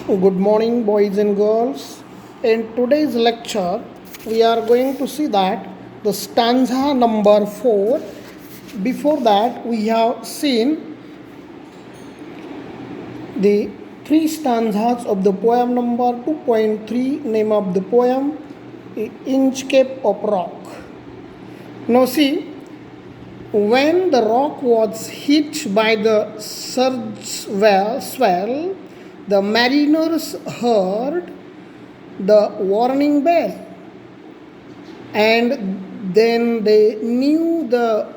Good morning, boys and girls. In today's lecture, we are going to see that the stanza number 4. Before that, we have seen the three stanzas of the poem number 2.3. Name of the poem, Inchcape of Rock. Now, see, when the rock was hit by the surge swell, the mariners heard the warning bell, and then they knew the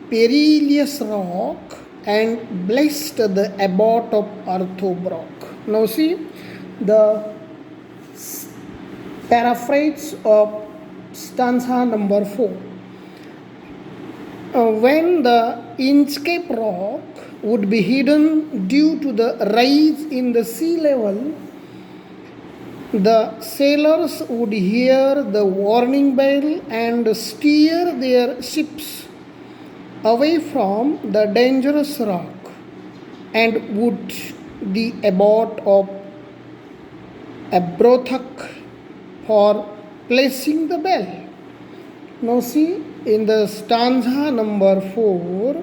perilous rock and blessed the abbot of Arthobrock. Now, see the paraphrase of stanza number 4. When the Inchcape rock would be hidden due to the rise in the sea level, the sailors would hear the warning bell and steer their ships away from the dangerous rock, and would the abbot of Abrothak for placing the bell. Now see, in the stanza number 4,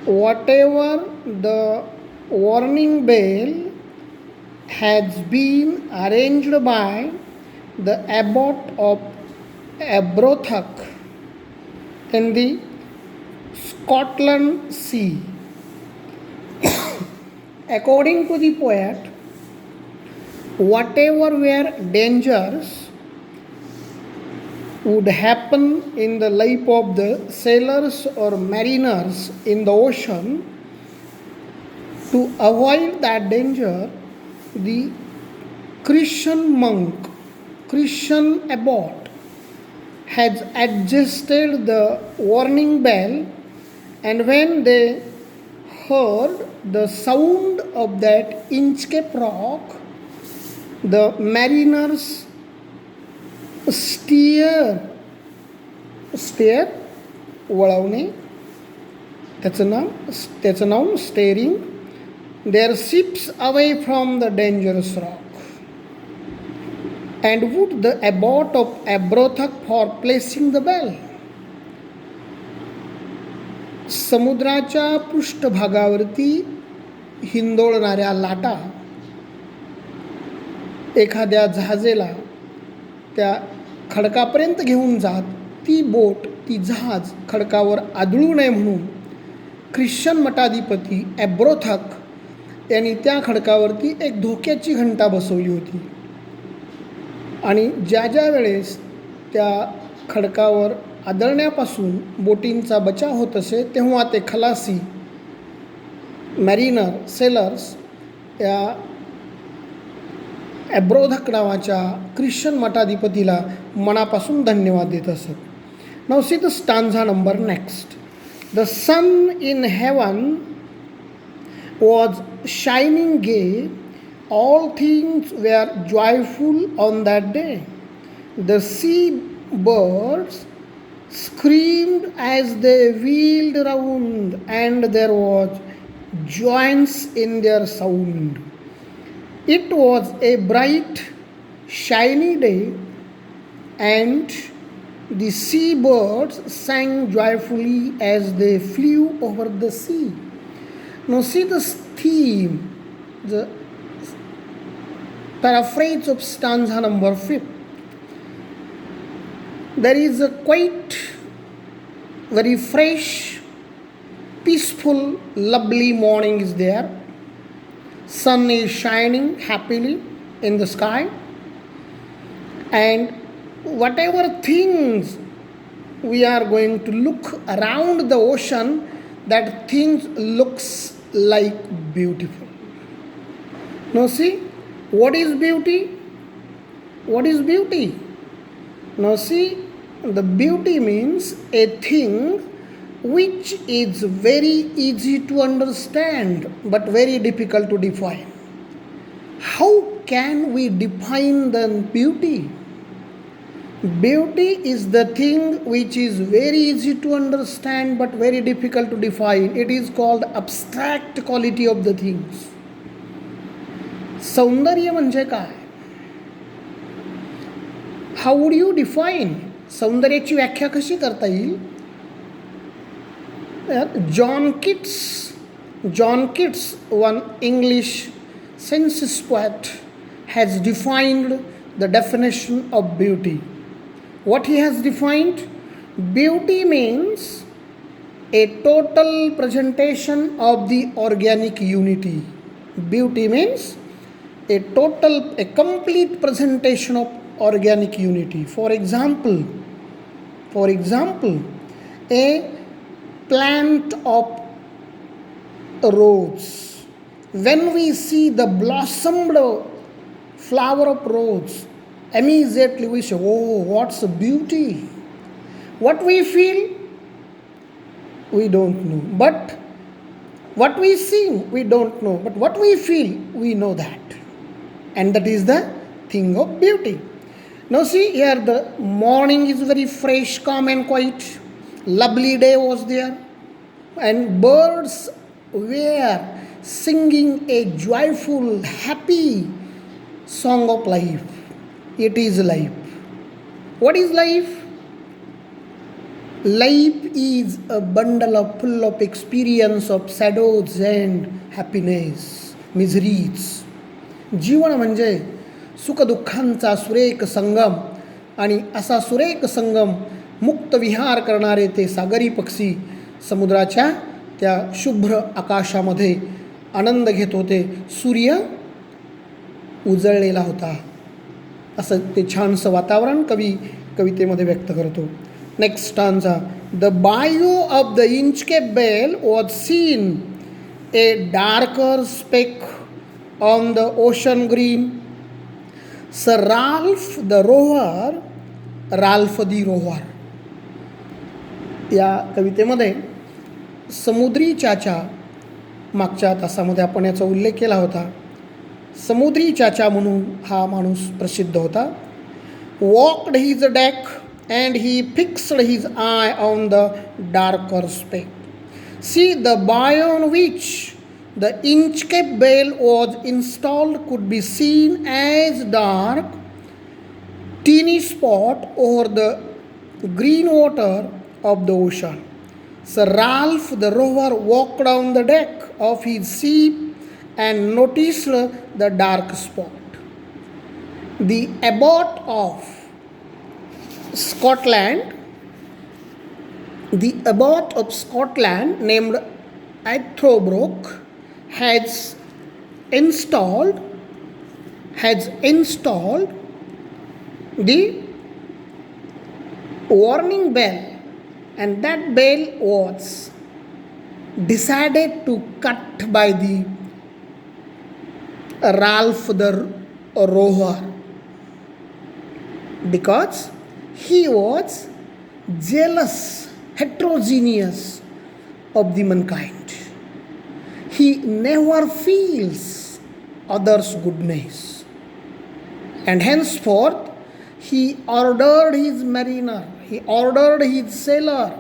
whatever the warning bell has been arranged by the abbot of Abrothak in the Scotland Sea. According to the poet, whatever were dangers would happen in the life of the sailors or mariners in the ocean, to avoid that danger, the Christian monk, Christian abbot, has adjusted the warning bell, and when they heard the sound of that Inchcape rock, the mariners steer वळवणे, त्याचं नाव steering their ships away from the dangerous rock, and would the abbot of Abrothak for placing the bell. समुद्राच्या पृष्ठभागावरती हिंदोळणाऱ्या लाटा एखाद्या जहाजेला त्या खडकापर्यंत घेऊन जात, ती boat, ती जहाज खडकावर आदळू नये म्हणून ख्रिश्चन मठाधिपती ॲब्रोथक यांनी त्या खडकावरती एक धोक्याची घंटा बसवली होती, आणि ज्या ज्या वेळेस त्या खडकावर आदळण्यापासून बोटींचा बचाव होत असे, तेव्हा ते खलासी मॅरिनर सेलर्स या ॲब्रोथक नावाच्या ख्रिश्चन मठाधिपतीला मनापासून धन्यवाद देत असत. Now see the stanza number next. The sun in heaven was shining gay, all things were joyful on that day. The sea birds screamed as they wheeled round, and there was joyance in their sound. It was a bright, shiny day, and the sea birds sang joyfully as they flew over the sea. Now see the theme, the paraphrase of stanza number 5. There is a quite very fresh, peaceful, lovely morning is there. Sun is shining happily in the sky, and whatever things we are going to look around the ocean, that things looks like beautiful. Now see, what is beauty? What is beauty? Now see, the beauty means a thing which is very easy to understand but very difficult to define. How can we define the beauty? Beauty is the thing which is very easy to understand but very difficult to define. It is called abstract quality of the things. सौंदर्य म्हणजे काय? How would you define? सौंदर्याची व्याख्या कशी करता येईल? John Keats, one English census poet, has defined the definition of beauty. What he has defined? Beauty means a total presentation of the organic unity. Beauty means a complete presentation of organic unity. For example, a plant of rose. When we see the blossomed flower of rose, immediately we say, oh, what's a beauty. What we feel, we don't know. But what we see, we don't know. But what we feel, we know that. And that is the thing of beauty. Now see here, the morning is very fresh, calm and quiet. Lovely day was there. And birds were singing a joyful, happy song of life. It is life. What is life? Life is a bundle full of experience of shadows and happiness, miseries. जीवन म्हणजे सुखदुःखांचा सुरेख संगम, आणि असा सुरेख संगम मुक्त विहार करणारे ते सागरी पक्षी समुद्राच्या त्या शुभ्र आकाशामध्ये आनंद घेत होते. सूर्य उजळलेला होता, असं ते छानसं वातावरण कवितेमध्ये व्यक्त करतो. Next stanza. The buoy of the Inchcape Bell was seen a darker speck on the ocean green. Sir Ralph the Rover, Ralph the Rover, या कवितेमध्ये समुद्री चाचा, मागच्या तासामध्ये आपण याचा उल्लेख केला होता, समुद्री चाचा म्हणून हा माणूस प्रसिद्ध होता. Walked his deck and he fixed his eye on the darker speck. See the buoy on which the Inchcape Bell was installed could be seen as dark teeny spot over the green water of the ocean. Sir Ralph the rover walked down the deck of his ship and noticed the dark spot. The abbot of Scotland named Athrobrook has installed the warning bell, and that bell was decided to cut by the Ralph the rover because he was jealous, heterogeneous of the mankind. He never feels others' goodness, and henceforth he ordered his mariner, he ordered his sailor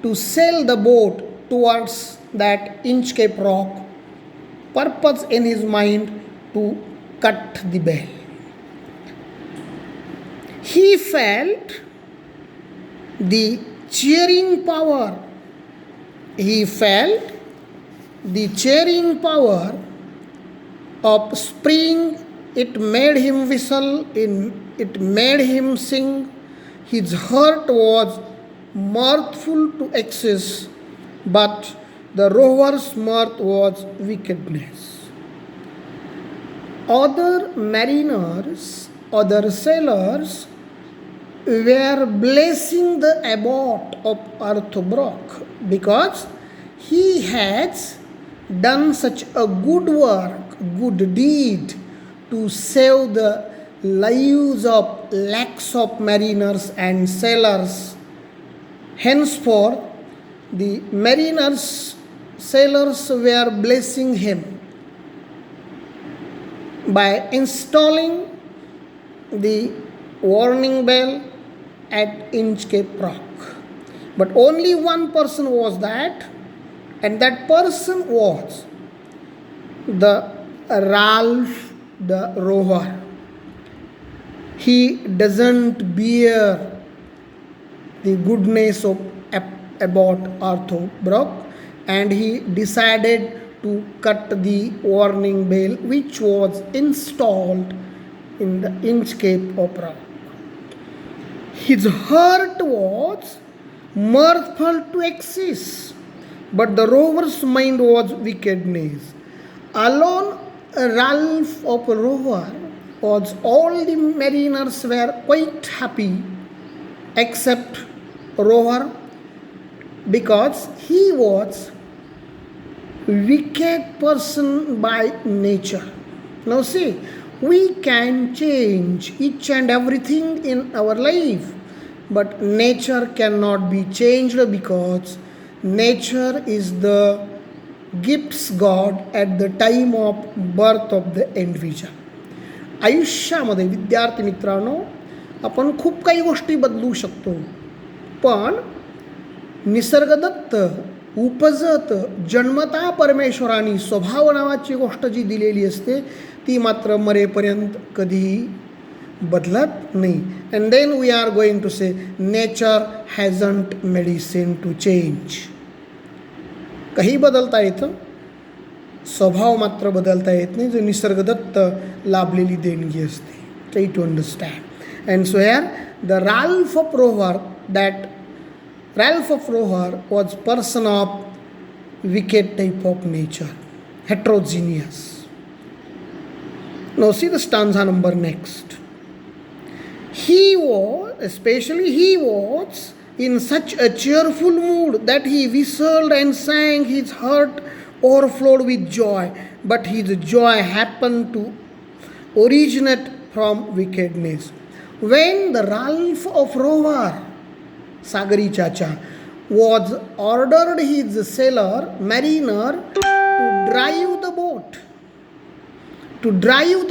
to sail the boat towards that Inchcape rock, purpose in his mind to cut the bell. He felt the cheering power. He felt the cheering power of spring. It made him whistle, it made him sing. His heart was mirthful to excess, but the rover's mirth was wickedness. Other mariners, other sailors were blessing the abbot of Athrobrook because he has done such a good work, good deed, to save the lives of lakhs of mariners and sailors. Henceforth, the mariners, sailors were blessing him by installing the warning bell at Inchcape Rock. But only one person was that, and that person was the Ralph the rover. He doesn't bear the goodness of Abbot Arthur Brock, and he decided to cut the warning bell which was installed in the Inchcape Opera. His heart was mirthful to excess, but the rover's mind was wickedness. Alone, Ralph of Rover was all the mariners were quite happy except Rover, because he was wicked person by nature. Now see, we can change each and everything in our life, but nature cannot be changed, because nature is the gifts God at the time of birth of the individual. आयुष्यामध्ये विद्यार्थी मित्रांनो, आपण खूप काही गोष्टी बदलू शकतो, पण निसर्गदत्त उपजत जन्मता परमेश्वराने स्वभाव नावाची गोष्ट जी दिलेली असते ती मात्र मरेपर्यंत कधीही बदलत नाही. And then we are going to say nature hasn't medicine to change. काही बदलता येतं, स्वभाव मात्र बदलता येत नाही, जो निसर्गदत्त लाभलेली देणगी असते. Try to understand. And so here the Ralph of Rover was person of wicked type of nature, heterogeneous. Now see the stanza number next. He was in such a cheerful mood that he whistled and sang. His heart overflowed with joy, but his joy happened to originate from wickedness. When the Ralph of Rover, Sagari Chacha, was ordered his sailor mariner to drive the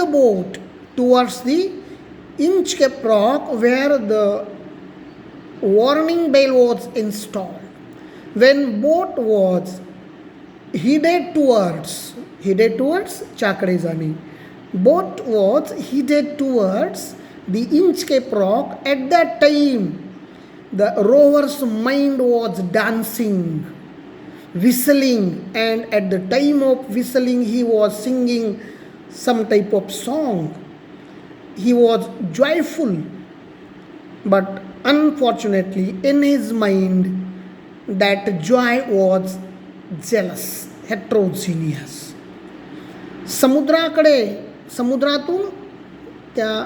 boat towards the Inchcape Rock where the warning bell was installed. When boat was headed towards Chakre Jani, boat was headed towards the Inchcape Rock. At that time, the rover's mind was dancing, whistling, and at the time of whistling, he was singing some type of song. He was joyful, but unfortunately, in his mind, that joy was jealous, heterogeneous. समुद्रातून त्या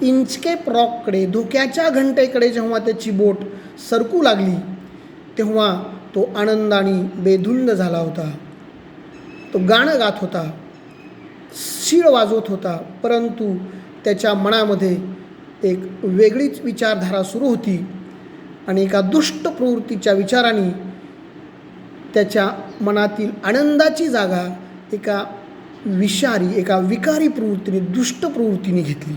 Inchcape रॉककडे, धोक्याच्या घंटेकडे जेव्हा त्याची boat सरकू लागली, तेव्हा तो आनंदाने बेधुंद झाला होता. तो गाणं गात होता, शीळ वाजवत होता, परंतु त्याच्या मनामध्ये एक वेगळीच विचारधारा सुरू होती आणि एका दुष्ट प्रवृत्तीच्या विचाराने त्याच्या मनातील आनंदाची जागा एका विकारी प्रवृत्तीने, दुष्ट प्रवृत्तीने घेतली.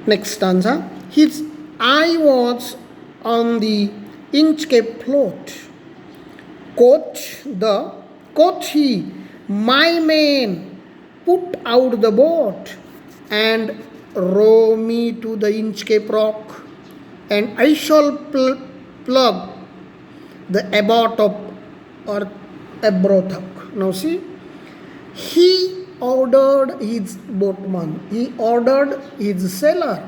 Next stanza. His eye was on the Inchcape float. Quoth he, my men, put out the boat and row me to the Inchcape Rock, and I shall plug the abbot of Abrothuck. Now see, he ordered his boatman, he ordered his sailor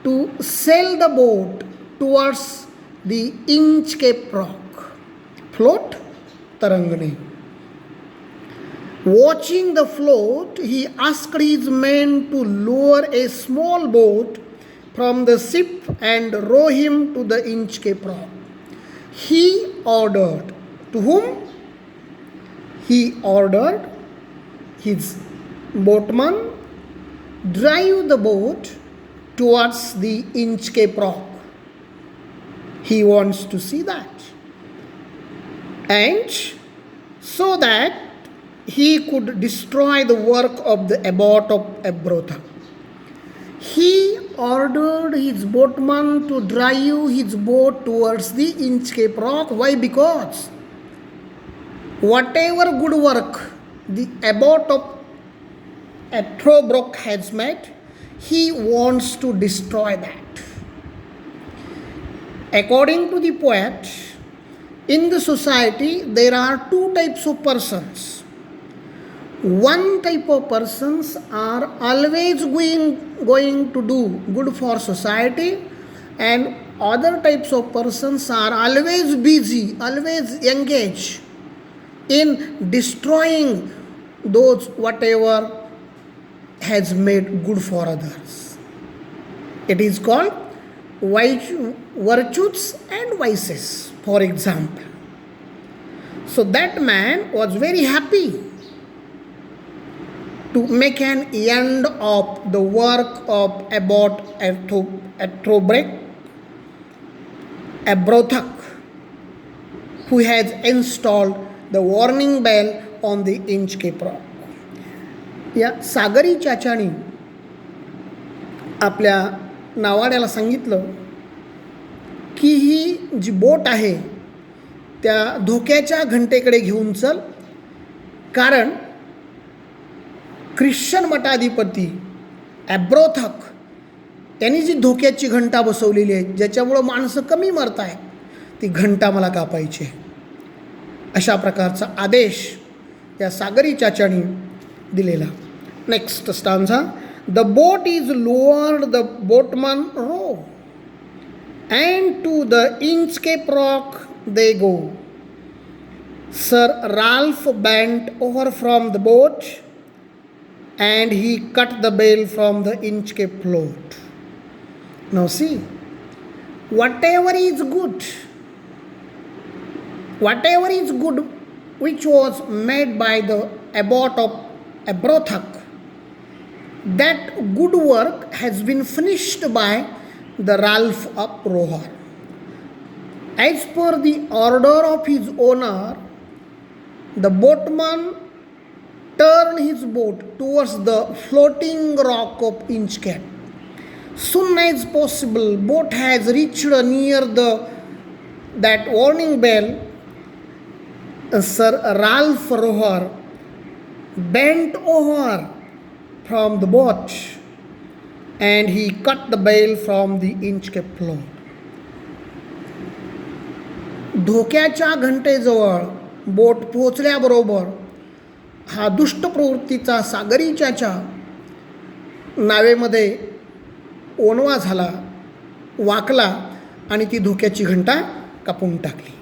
to sail the boat towards the Inchcape Rock. Float, tarangane. Watching the float, he asked his men to lower a small boat from the ship and row him to the Inchcape Rock. He ordered, to whom? He ordered his boatman drive the boat towards the Inchcape Rock. He wants to see that, and so that he could destroy the work of the abbot of Abrothuck. He ordered his boatman to drive his boat towards the Inchcape Rock. Why? Because whatever good work the abbot of Etrobrock has met, he wants to destroy that. According to the poet, in the society there are two types of persons. One type of persons are always going to do good for society, and other types of persons are always busy, always engaged in destroying those whatever has made good for others. It is called virtues and vices, for example. So that man was very happy to make an end of the work of Abbot Abrothak, who has installed the warning bell on the Inchcape Rock. या सागरी चाचानी आपल्या नावाड्याला सांगितलं की ही जी boat आहे त्या धोक्याच्या घंटेकडे घेऊन चल, कारण ख्रिश्चन मठाधिपती ॲब्रोथक यांनी जी धोक्याची घंटा बसवलेली आहे, ज्याच्यामुळं माणसं कमी मरत आहेत, ती घंटा मला कापायची आहे. अशा प्रकारचा आदेश त्या सागरी चाचानी दिलेला. Next stanza. The boat is lowered, the boatman row, and to the Inchcape Rock they go. Sir Ralph bent over from the boat and he cut the bale from the Inchcape float. Now see, whatever is good which was made by the abbot of Abrothak, that good work has been finished by the Ralph of Rohar. As per the order of his owner, the boatman turned his boat towards the floating rock of Inchcape. Soon as possible, boat has reached near that warning bell. Sir Ralph Rohar bent over from the boat and he cut the bale from the Inchcape float. धोक्याच्या घंटेजवळ boat पोहोचल्याबरोबर हा दुष्ट प्रवृत्तीचा सागरी चाचा नावेमध्ये ओनवा झाला, वाकला आणि ती धोक्याची घंटा कापून टाकली.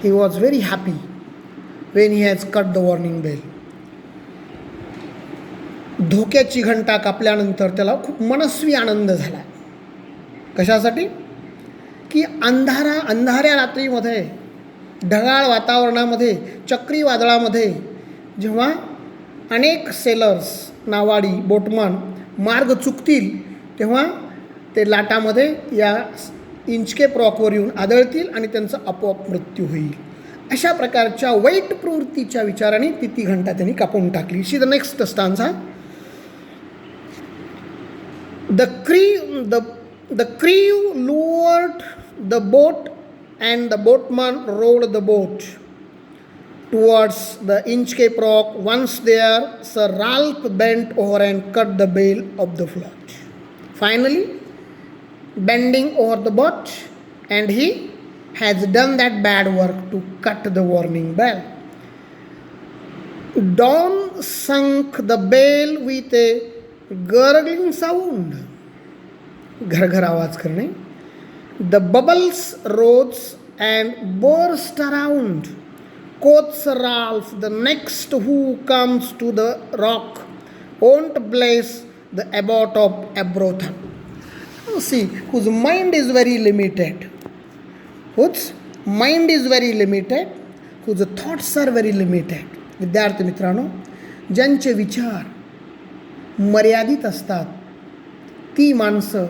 He was very happy when he has cut the warning bell. धोक्याची घंटा कापल्यानंतर त्याला खूप मनस्वी आनंद झाला. कशासाठी? की अंधाऱ्या रात्रीमध्ये, ढगाळ वातावरणामध्ये, चक्रीवादळामध्ये जेव्हा अनेक सेलर्स, नावाडी, बोटमन मार्ग चुकतील, तेव्हा ते लाटामध्ये या इंचकेप रॉकवर येऊन आदळतील आणि त्यांचा आपोआप मृत्यू होईल. अशा प्रकारच्या वाईट प्रवृत्तीच्या विचाराने ती घंटा त्यांनी कापून टाकली. She the next stanza. The crew lowered the boat and the boatman rowed the boat towards the Inchcape Rock. Once there, Sir Ralph bent over and cut the bale of the float. Finally, bending over the boat, and he has done that bad work to cut the warning bell. Dawn sunk the bale with a gurgling sound. घरघर आवाज करणे. The bubbles rose and burst around. Quoth Sir Ralph, the next who comes to the rock won't bless the abbot of Abrothak. See, whose mind is very limited. Whose mind is very limited. Whose thoughts are very limited. विद्यार्थी मित्रांनो, ज्यांचे विचार मर्यादित असतात, ती माणसं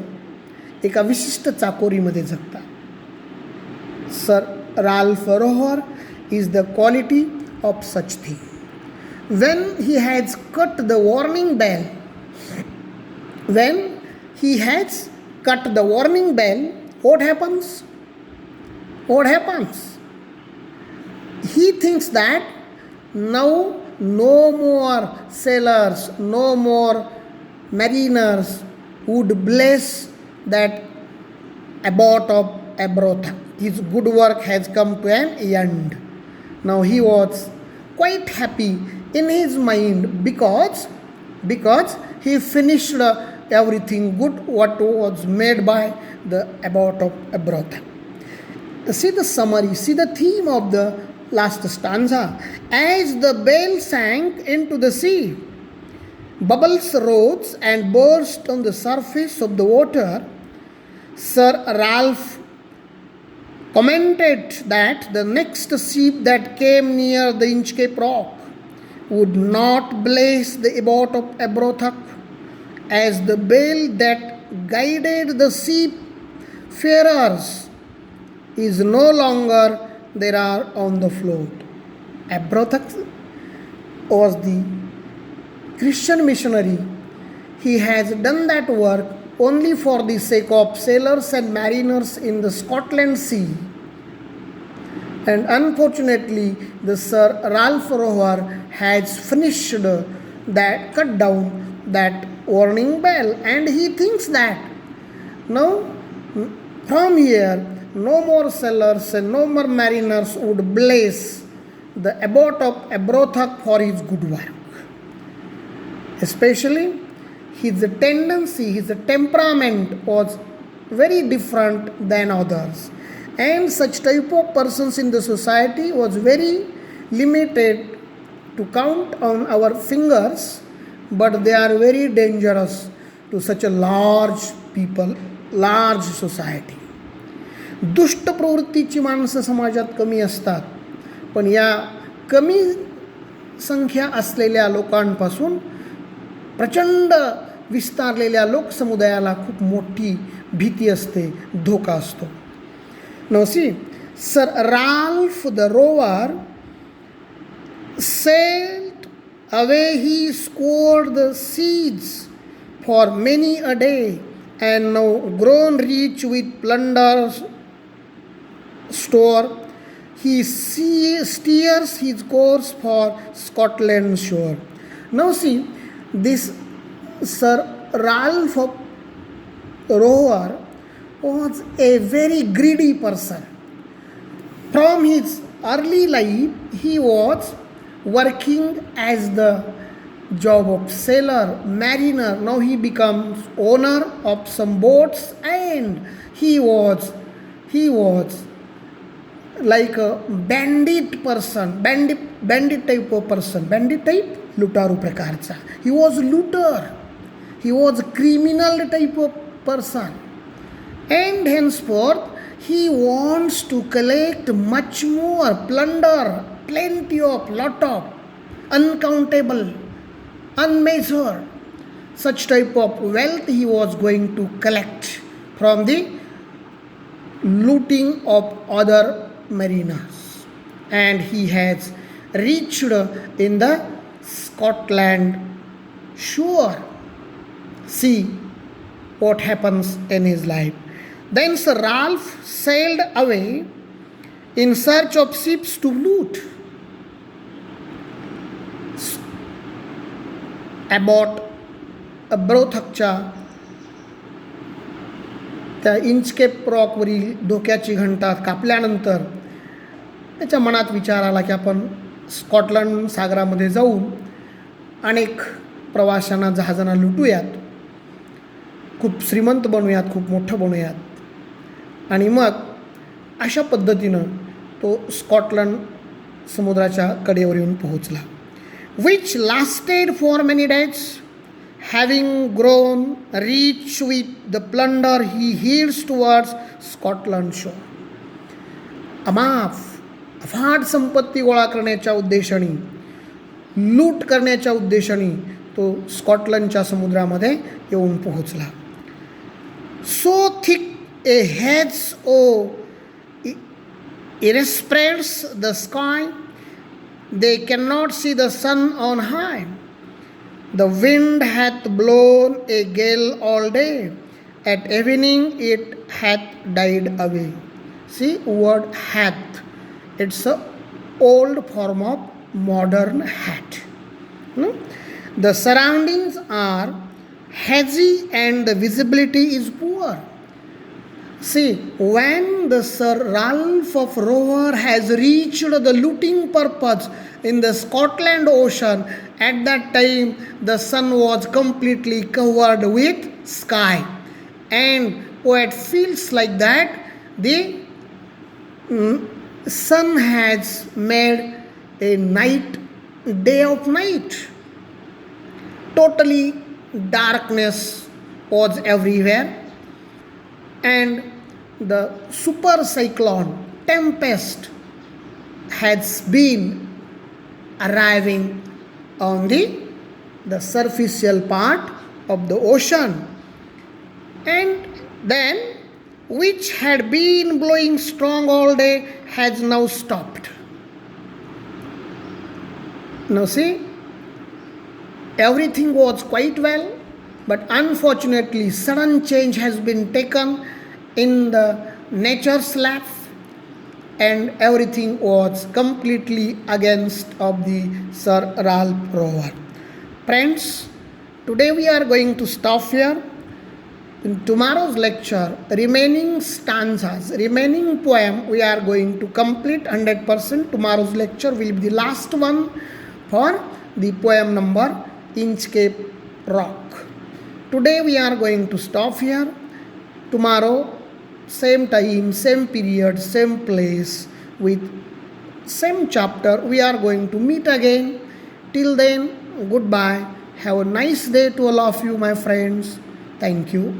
एका विशिष्ट चाकोरीमध्ये जगतात. Sir Ralph Rover is the quality of such thing. When he has cut the warning bell, what happens? He thinks that now no more sailors, no more mariners would bless that abbot of Abrotha. His good work has come to an end. Now he was quite happy in his mind because he finished everything good what was made by the abbot of Abrotha. See the summary, see the theme of the last stanza. As the bell sank into the sea, bubbles rose and burst on the surface of the water. Sir Ralph commented that the next ship that came near the Inchcape Rock would not bless the abbot of Abrotha, as the bell that guided the seafarers is no longer there on the float. Abrotha was the Christian missionary. He has done that work only for the sake of sailors and mariners in the Scotland Sea. And unfortunately, the Sir Ralph Rover has finished that, cut down that warning bell, and he thinks that now from here no more sailors and no more mariners would bless the abbot of Abrotha for his good work. Especially his tendency, his temperament was very different than others, and such type of persons in the society was very limited to count on our fingers, but they are very dangerous to such a large people, large society. दुष्ट प्रवृत्तीची माणसं समाजात कमी असतात, पण या कमी संख्या असलेल्या लोकांपासून प्रचंड विस्तारलेल्या लोकसमुदायाला खूप मोठी भीती असते, धोका असतो. Now see, Sir Ralph the Rover sailed away. He scoured the seas for many a day, and now grown rich with plunder store, he steers his course for Scotland shore. Now see, this Sir Ralph Rover was a very greedy person. From his early life, he was working as the job of sailor, mariner. Now he becomes owner of some boats, and he was like a bandit person, bandit type of person, bandit type, लुटारू प्रकारचा. He was looter, he was criminal type of person, and henceforth he wants to collect much more plunder, plenty of, lot of, uncountable, unmeasured, such type of wealth he was going to collect from the looting of other mariners. And he has reached in the Scotland shore. See what happens in his life. Then Sir Ralph sailed away in search of ships to loot. Abbot Abrothaच्या त्या Inchcape रॉकवरील धोक्याची घंटा कापल्यानंतर त्याच्या मनात विचार आला की आपण Scotland सागरामध्ये जाऊन अनेक प्रवाशांना, जहाजांना लुटूयात, खूप श्रीमंत बनूयात, खूप मोठं बनूयात. आणि मग अशा पद्धतीनं तो स्कॉटलंड समुद्राच्या कडेवर येऊन पोहोचला. which lasted for many days. Having grown rich with the plunder, he heads towards Scotland shore. अफाट संपत्ती गोळा करण्याच्या उद्देशाने, लूट करण्याच्या उद्देशाने तो स्कॉटलंडच्या समुद्रामध्ये येऊन पोहोचला. So thick a haze overspreads the sky, they cannot see the sun on high. The wind hath blown a gale all day, at evening it hath died away. See, word hath, it's a old form of modern hat. No? The surroundings are hazy and the visibility is poor. See, when the Sir Ralph of Rover has reached the looting purpose in the Scotland Ocean, at that time the sun was completely covered with sky. And it feels like that the sun has made a night, day of night. Totally darkness was everywhere, and the super cyclone tempest has been arriving on the superficial part of the ocean, and then which had been blowing strong all day has now stopped. Now see, everything was quite well, but unfortunately sudden change has been taken in the nature's life, and everything was completely against of the Sir Ralph Rover. Friends, today we are going to stop here. In tomorrow's lecture, remaining stanzas, remaining poem, we are going to complete 100%. Tomorrow's lecture will be the last one for the poem number Inchcape Rock. Today we are going to stop here. Tomorrow, same time, same period, same place, with same chapter, we are going to meet again. Till then, goodbye. Have a nice day to all of you, my friends. Thank you.